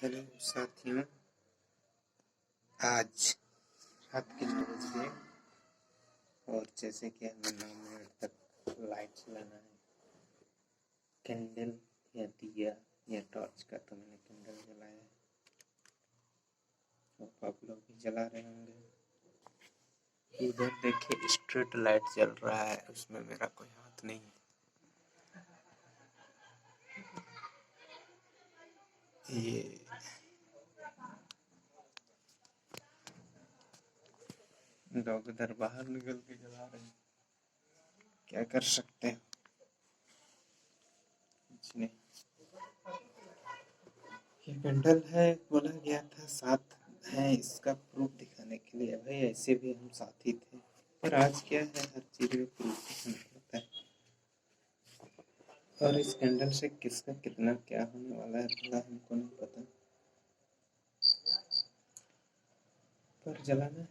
Hello साथियों, आज रात के 9 बज गए और जैसे कि हमें 9 मिनट तक लाइट जलाना है, कैंडल या दिया या टॉर्च का, तो मैंने कैंडल जलाया है और आप लोग भी जला रहे होंगे। इधर देखिए स्ट्रीट लाइट जल रहा है, उसमें मेरा कोई हाथ नहीं है। ये लोग इधर बाहर निकल के जला रहे हैं, क्या कर सकते हैं, कुछ नहीं। ये कैंडल है, बोला गया था साथ है, इसका प्रूफ दिखाने के लिए। भाई ऐसे भी हम साथी थे, पर आज क्या है, हर चीज में प्रूफ दिखाना पड़ता है। और इस कैंडल से किसका कितना क्या होने वाला है थोड़ा हमको नहीं पता, पर जलाना,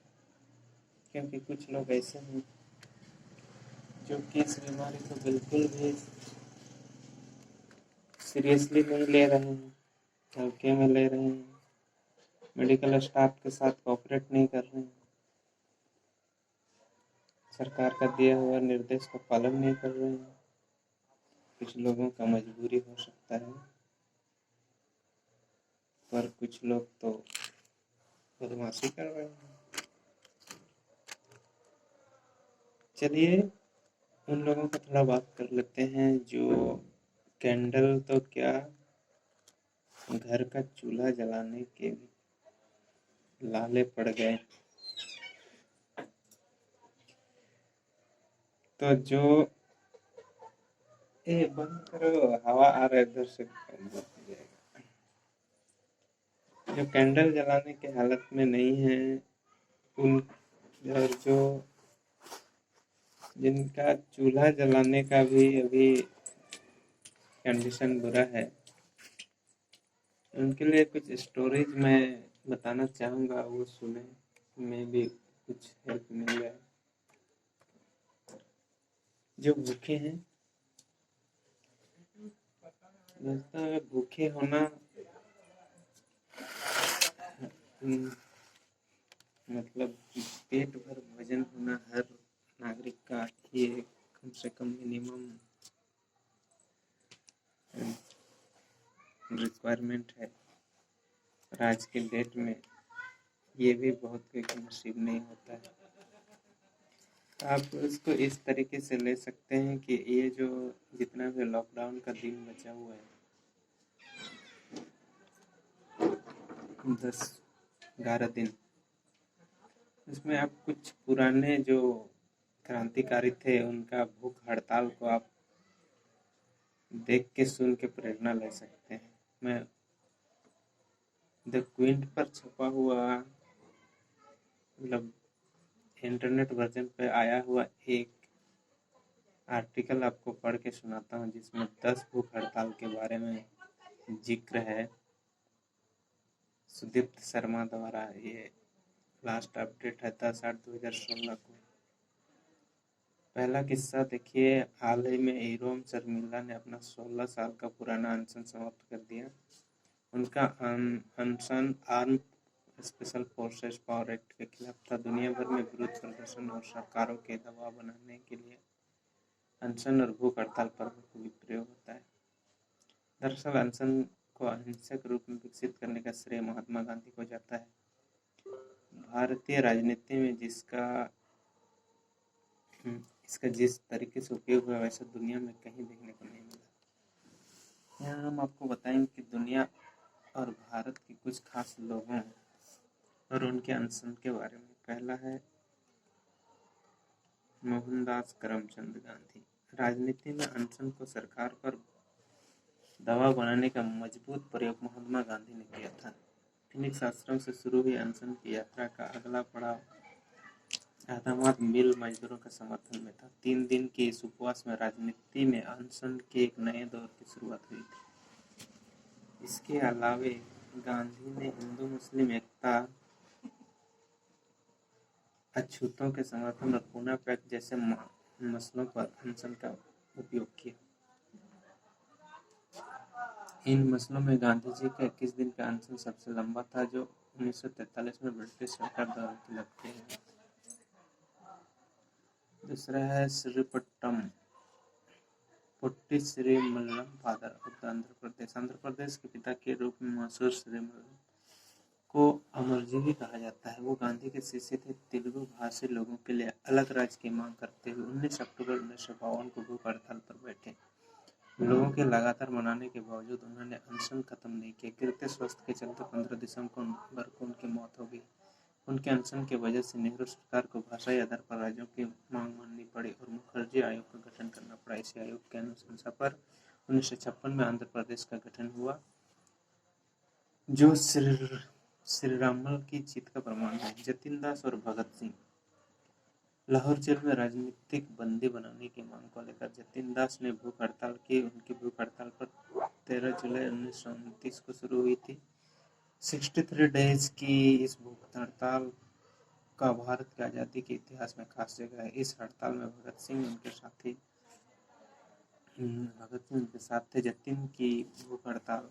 क्योंकि कुछ लोग ऐसे हैं जो कि इस बीमारी को बिल्कुल भी सीरियसली नहीं ले रहे हैं, हल्के में ले रहे हैं, मेडिकल स्टाफ के साथ कोऑपरेट नहीं कर रहे हैं, सरकार का दिया हुआ निर्देश का पालन नहीं कर रहे हैं। कुछ लोगों का मजबूरी हो सकता है, पर कुछ लोग तो बदमाशी कर रहे हैं। चलिए उन लोगों का थोड़ा बात कर लेते हैं जो कैंडल तो क्या, घर का चूल्हा जलाने के भी लाले पड़ गए। तो जो बंद करो, हवा आ रहा है इधर से, जो कैंडल जलाने के हालत में नहीं है उन, और जो जिनका चूल्हा जलाने का भी अभी कंडीशन बुरा है, उनके लिए कुछ स्टोरीज मैं बताना चाहूँगा, वो सुने, मैं भी कुछ हेल्प मिल जाए। जो भूखे हैं, दोस्तों भूखे होना मतलब पेट भर भोजन होना हर नागरिक का ये कम से कम मिनिमम रिक्वायरमेंट है। और आज के डेट में ये भी बहुत कोई नसीब नहीं होता है। आप उसको इस तरीके से ले सकते हैं कि ये जो जितना भी लॉकडाउन का दिन बचा हुआ है, 10-11 दिन, इसमें आप कुछ पुराने जो क्रांतिकारी थे उनका भूख हड़ताल को आप देख के सुन के प्रेरणा ले सकते हैं। मैं द क्विंट पर छपा हुआ, मतलब इंटरनेट वर्जन पे आया हुआ एक आर्टिकल आपको पढ़ के सुनाता हूँ, जिसमें 10 भूख हड़ताल के बारे में जिक्र है। सुदीप्त शर्मा द्वारा ये लास्ट अपडेट है 10/8/2016 को। पहला किस्सा देखिए, हाल ही में इरोम शर्मिला ने अपना 16 साल का पुराना अनशन समाप्त कर दिया। उनका अनशन arm special forces power act के खिलाफ था। दुनिया भर में विरोध प्रदर्शन और सरकारों के दबाव बनाने के लिए अनशन और भूख हड़ताल पर्व का भी प्रयोग होता है। दरअसल अनशन को अहिंसक रूप में विकसित करने का श्रेय महात्मा गांधी को जाता है। भारतीय राजनीति में इसका जिस तरीके से उपयोग हुआ, वैसा दुनिया में कहीं देखने को नहीं मिला। यहाँ हम आपको बताएंगे कि दुनिया और भारत के कुछ खास लोगों और उनके अनशन के बारे में। पहला है मोहनदास करमचंद गांधी। राजनीति में अनशन को सरकार पर दबाव बनाने का मजबूत प्रयोग महात्मा गांधी ने किया था। फिनिक्स आश्रम से शुरू हुई अनशन की यात्रा का अगला पड़ाव आदामात मिल मजदूरों के समर्थन में था। 3 दिन के इस उपवास में राजनीति में अनशन के एक नए दौर की शुरुआत हुई थी। इसके अलावे गांधी ने हिंदू मुस्लिम एकता, अछूतों के समर्थन और पूना पैक्ट जैसे मसलों पर अनशन का उपयोग किया। इन मसलों में गांधी जी का 21 दिन का अनशन सबसे लंबा था, जो 1943 में ब्रिटिश सरकार द्वारा तलब किया गया। दूसरा है श्रीपट्टम potty श्रीमल्लम, father of Andhra Pradesh. Andhra Pradesh के पिता के रूप में मशहूर श्रीमल्लम को अमरजीवी कहा जाता है। वो गांधी के शिष्य थे। तेलुगु भाषी लोगों के लिए अलग राज्य की मांग करते हुए 19 अक्टूबर 1952 को भूख हड़ताल पर बैठे। लोगों के लगातार मनाने के बावजूद उन्होंने अनशन खत्म नहीं किया। गिरते स्वास्थ्य के चलते 15 दिसंबर को उनकी मौत हो गई। उनके अनशन की वजह से नेहरू सरकार को भाषाई आधार पर राज्यों की मांग माननी पड़ी और मुखर्जी आयोग का गठन करना पड़ा। इसी आयोग के अनुशंसा पर 1956 में आंध्र प्रदेश का गठन हुआ, जो श्रीरामल की जीत का प्रमाण है। जतिन दास और भगत सिंह। लाहौर जेल में राजनीतिक बंदी बनाने की मांग को लेकर जतिन दास ने भूख हड़ताल की। उनकी भूख हड़ताल पर 13 जुलाई 1929 को शुरू हुई थी। 63 डेज की इस भूख हड़ताल का भारत की आज़ादी के इतिहास में खास जगह है। इस हड़ताल में भगत सिंह उनके साथ थे। जतिन की भूख हड़ताल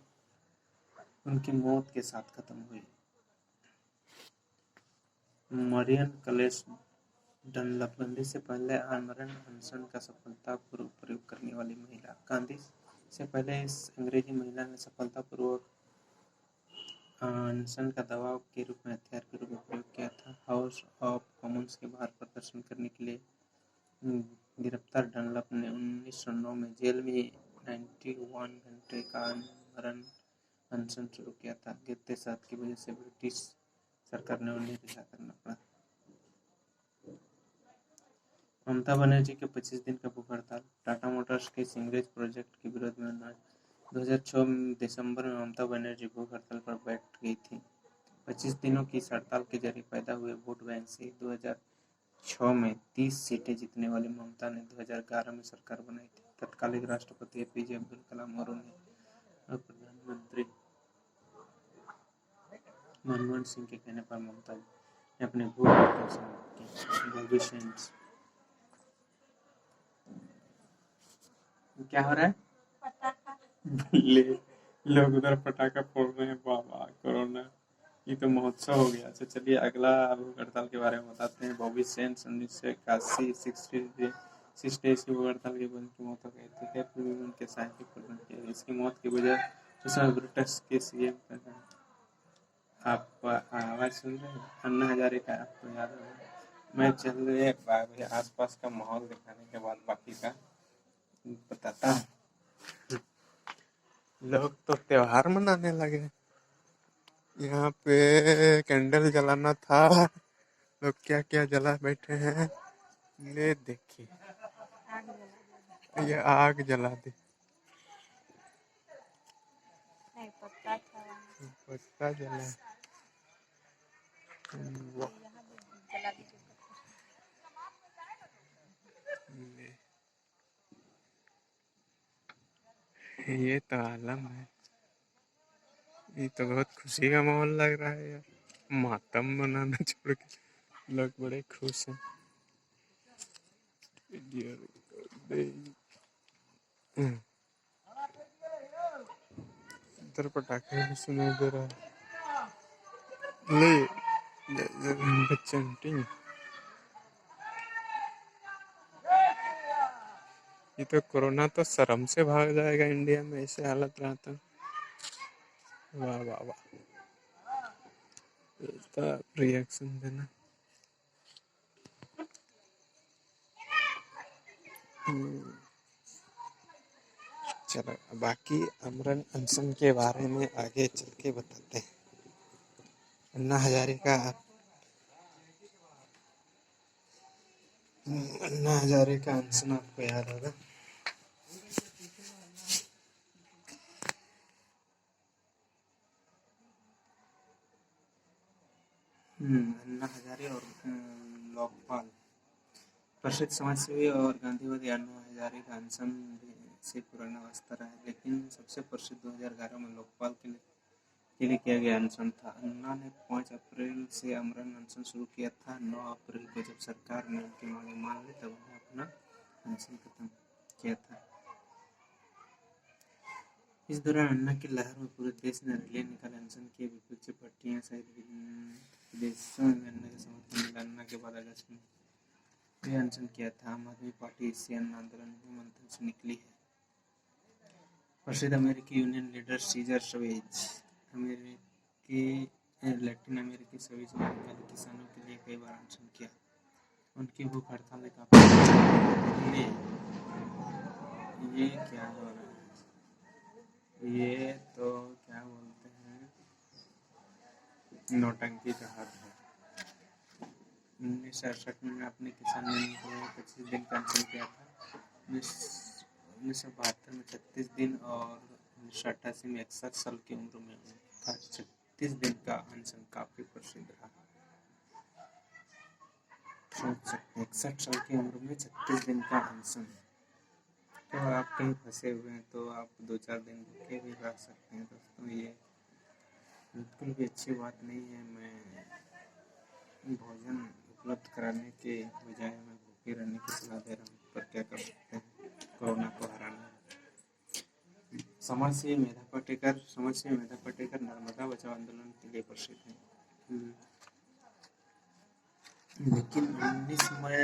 उनकी मौत के साथ खत्म हुई। मरियम कलेश डनलप, गांधी से पहले आमरण अनशन का सफलतापूर्वक प्रयोग करने वाली महिला। गांधी से पहले इस अंग्रेजी महिला ने सफलतापूर्वक अनशन का दबाव के रूप में हथियार के रूप में प्रयोग किया था। हाउस ऑफ कॉमन्स के बाहर प्रदर्शन करने के लिए गिरफ्तार डनलप ने 1909 में जेल में 91 घंटे का आमरण अनशन शुरू किया था। गिरते स्वास्थ्य की वजह से ब्रिटिश सरकार ने उन्हें रिहा करना पड़ा। ममता बनर्जी के 25 दिन का भूख हड़ताल। टाटा मोटर्स के सीवरेज प्रोजेक्ट के विरोध में 2006 दिसंबर में ममता बनर्जी भूख हड़ताल पर बैठ गई थी। 25 दिनों की इस हड़ताल के जरिए पैदा हुए वोट बैंक से 2006 में 30 सीटें जीतने वाली ममता ने 2011 में सरकार बनाई थी। तत्कालीन राष्ट्रपति एपीजे अब्दुल कलाम और प्रधानमंत्री मनमोहन सिंह के कहने पर ममता ने अपनी भूख हड़ताल समाप्त की। क्या हो रहा है? ले लोग उधर पटाखा फोड़ रहे हैं। बाबा कोरोना ये तो महोत्सव हो गया। अच्छा चलिए अगला भूख हड़ताल के बारे में बताते हैं। बॉबी सेन 1981 6 डेज की भूख हड़ताल के बाद उनकी मौत हो गई थी। फिर भी उनके साहित्यिक प्रदान किया। इसकी मौत की वजह उस समय ब्रिटिश के सीएम आप आवाज सुन रहे हैं? अन्ना हजारे का आपको याद होगा। मैं चल रहे आसपास का माहौल दिखाने के बाद बाकी का बताता हूँ। लोग तो त्योहार मनाने लगे। यहाँ पे कैंडल जलाना था, लोग क्या क्या जला बैठे हैं। ले देखिए, ये आग जला दी। पत्ता जला। ये तो आलम है। ये तो बहुत खुशी का माहौल लग रहा है यार। मातम मनाना छोड़ के लोग बड़े खुश हैं। इधर पटाखे भी सुनाई दे रहा है। ले बच्चन ये तो कोरोना तो शर्म से भाग जाएगा इंडिया में, ऐसे हालत रहा था। वाह वाह वाह, इसका रिएक्शन देना। चलो बाकी आमरण अनशन के बारे में आगे चल के बताते हैं। अन्ना हजारे का अनशन आपको याद होगा। अन्ना हजारे और लोकपाल। प्रसिद्ध समाजसेवी और गांधीवादी अन्ना हजारे का अनशन से पुराना वास्ता रहा है, लेकिन सबसे प्रसिद्ध 2011 में लोकपाल के लिए किया गया अनशन था। अन्ना ने 5 अप्रैल से आमरण अनशन शुरू किया था। 9 अप्रैल को जब सरकार ने उनकी मांगें मान ली तब उन्होंने अपना अनशन खत्म किया था। इस दौरान अन्ना की लहर में पूरे देश ने रैलियां निकाले, अनशन किए, विपक्षी पार्टियां सहित विभिन्न देशों में अन्ना के समर्थन मिला। अन्ना के बाद अगस्त में भी अनशन किया था। आम आदमी पार्टी इसी अन्ना आंदोलन के मंथन से निकली है। प्रसिद्ध अमेरिकी यूनियन लीडर सीजर चेवेज लैटिन अमेरिकी सभी अमेरिका ने किसानों के लिए कई बार अनशन किया। उनकी भूख हड़ताल काफी ये क्या हो रहा है? ये तो क्या बोलते हैं, नौटंकी का हद है। 1968 में अपने किसान यूनियन को 25 दिन का अनशन किया था। 1972 में 36 दिन और 1988 में 61 साल की उम्र में उनका 36 दिन का अनशन काफी प्रसिद्ध रहा। सोच सकते हैं 61 साल की उम्र में 36 दिन का अनशन। तो आप कहीं फंसे हुए हैं तो आप 2-4 दिन भूखे भी रह सकते हैं दोस्तों। ये बिल्कुल भी अच्छी बात नहीं है। मैं भोजन उपलब्ध कराने के बजाय मैं भूखे रहने की सलाह दे रहा हूँ, पर क्या कर सकते हैं, कोरोना को हराना। समाजसेवी मेधा पाटेकर नर्मदा बचाओ आंदोलन के लिए प्रसिद्ध है। लेकिन 19 मई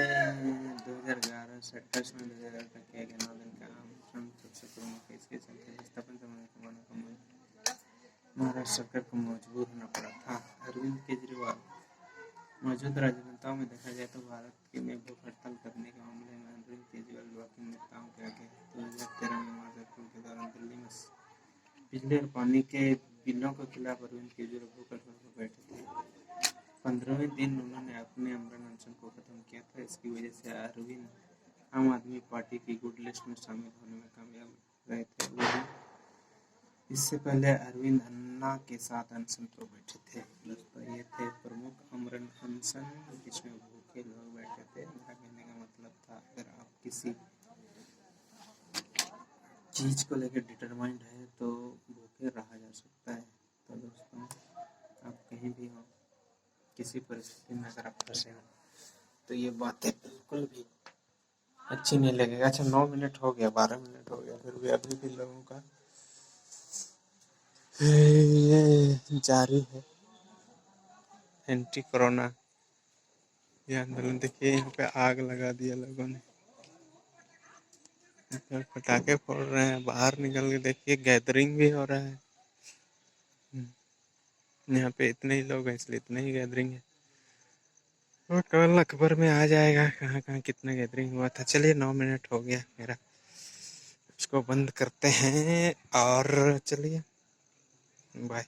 2011 से 28 मई 2011 तक किया गया 9 दिन का आंदोलन सबसे प्रमुख है। इसके चलते विस्थापन संबंधी को महाराष्ट्र सरकार को मजबूर होना पड़ा था। अरविंद केजरीवाल मौजूदा राजनेताओं में देखा जाए तो भारत के में भूख हड़ताल करने के मामले में अरविंद केजरीवाल बाकी नेताओं के आगे। 2013 में मार्च अप्रैल के दौरान दिल्ली में बिजली और पानी के बिलों के खिलाफ अरविंद केजरीवाल भूख हड़ताल पर बैठे थे। 15वें दिन उन्होंने अपने अमरण अनशन को खत्म किया था। इसकी वजह से अरविंद आम आदमी पार्टी की गुड लिस्ट में शामिल होने में कामयाब रहे थे। इससे पहले अरविंद अन्ना के साथ अनशन पर बैठे थे। दोस्तों ये थे प्रमुख अमरण अनशन जिसमें भूखे लोग बैठे थे। मेरा कहने का मतलब था, अगर आप किसी चीज को लेकर डिटरमाइंड है तो भूखे रहा जा सकता है। तो दोस्तों आप कहीं भी हो, किसी परिस्थिति में अगर आप फंसे हो तो ये बातें बिल्कुल भी अच्छी नहीं लगेगा। अच्छा 9 मिनट हो गया, 12 मिनट हो गया, फिर भी अभी भी लोगों का ये जारी है एंटी कोरोना ये आंदोलन। देखिए यहाँ पे आग लगा दिया लोगों ने, पटाखे फोड़ रहे हैं। बाहर निकल के देखिए गैदरिंग भी हो रहा है। यहाँ पे इतने ही लोग हैं इसलिए इतने ही गैदरिंग है। और कल अखबार में आ जाएगा कहाँ कहाँ कितना गैदरिंग हुआ था। चलिए 9 मिनट हो गया मेरा, इसको बंद करते हैं और चलिए बाय।